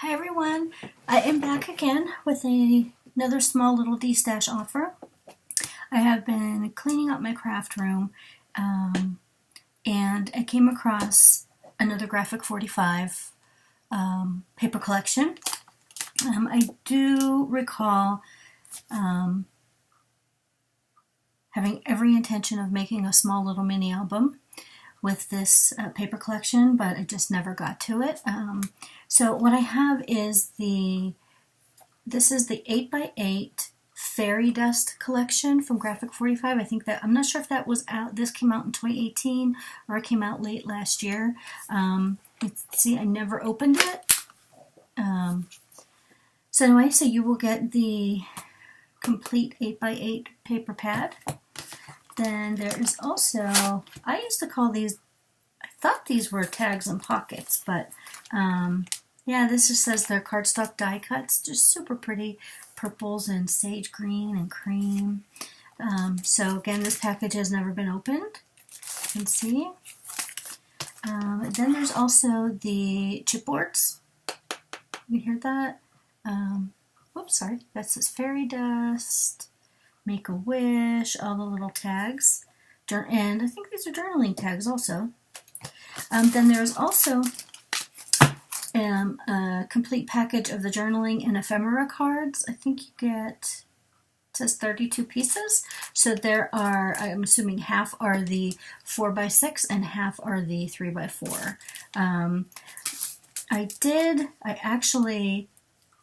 Hi everyone, I am back again with another small little D-stash offer. I have been cleaning up my craft room and I came across another Graphic 45 paper collection. I do recall having every intention of making a small little mini album with this paper collection, but I just never got to it. So what I have is this is the 8x8 Fairie Dust Collection from Graphic 45. I think that, I'm not sure if that was out, this came out in 2018 or it came out late last year. Let's see, I never opened it. So anyway, so you will get the complete 8x8 paper pad. Then there is also, I used to call these, I thought these were tags and pockets, but yeah, this just says they're cardstock die cuts, just super pretty purples and sage green and cream. So again, this package has never been opened, you can see. Then there's also the chipboards. You hear that? Whoops, sorry, that says Fairy Dust, Make a Wish, all the little tags, and I think these are journaling tags also. Then there's also a complete package of the Journaling and Ephemera Cards. I think you get, it says 32 pieces. So there are, I'm assuming half are the 4x6 and half are the 3x4. I actually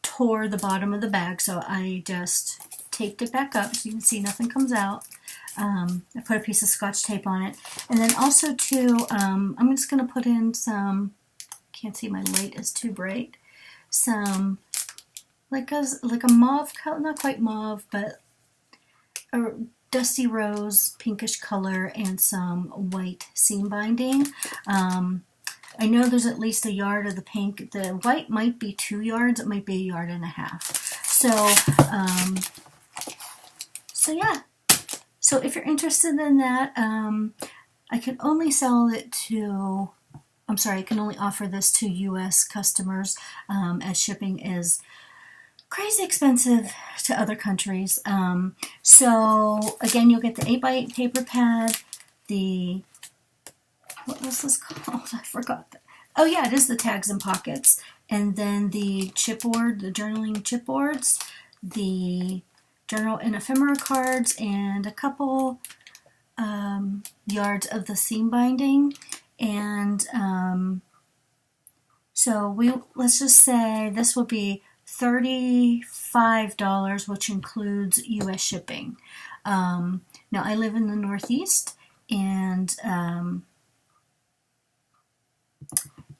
tore the bottom of the bag, so I just taped it back up so you can see nothing comes out. I put a piece of Scotch tape on it. And then also too, I'm just going to put in some, can't see, my light is too bright, some like a mauve color, not quite mauve, but a dusty rose pinkish color, and some white seam binding. I know there's at least a yard of the pink. The white might be 2 yards, it might be 1.5 yards. So yeah. So if you're interested in that, I can only sell it to, I'm sorry, I can only offer this to US customers, as shipping is crazy expensive to other countries. So again, you'll get the 8x8 paper pad, the, what was this called? I forgot that. Oh yeah, it is the tags and pockets. And then the chipboard, the journaling chipboards, the journal and ephemera cards, and a couple yards of the seam binding. And so let's just say this will be $35, which includes US shipping. Now I live in the Northeast, and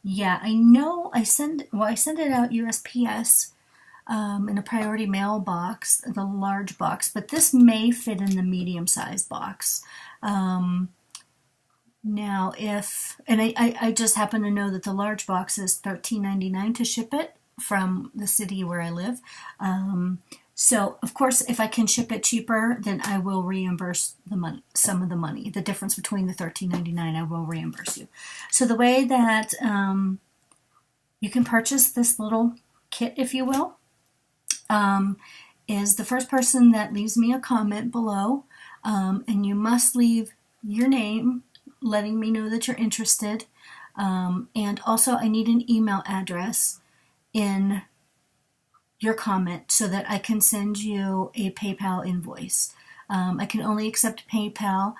yeah, I know I send it out USPS in a priority mail box, the large box, but this may fit in the medium-sized box. Now I just happen to know that the large box is $13.99 to ship it from the city where I live. So of course, if I can ship it cheaper, then I will reimburse the money, some of the money. The difference between the $13.99, I will reimburse you. So the way that you can purchase this little kit, if you will, is the first person that leaves me a comment below, and you must leave your name, letting me know that you're interested, and also I need an email address in your comment so that I can send you a PayPal invoice. I can only accept PayPal.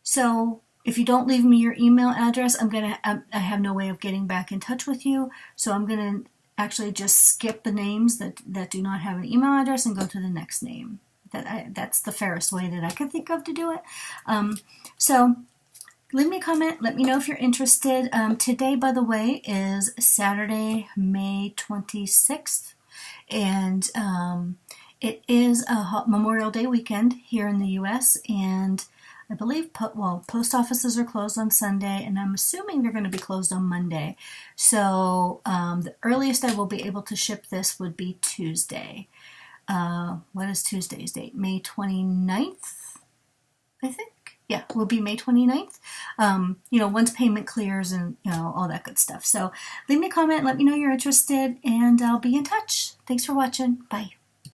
So if you don't leave me your email address, I have no way of getting back in touch with you. So I'm gonna actually just skip the names that do not have an email address and go to the next name. That's the fairest way that I could think of to do it. So leave me a comment. Let me know if you're interested. Today, by the way, is Saturday, May 26th, and it is a Memorial Day weekend here in the U.S., and I believe post offices are closed on Sunday, and I'm assuming they're going to be closed on Monday. So the earliest I will be able to ship this would be Tuesday. What is Tuesday's date? May 29th, I think. yeah, will be May 29th. You know, once payment clears and, you know, all that good stuff. So leave me a comment, let me know you're interested, and I'll be in touch. Thanks for watching. Bye.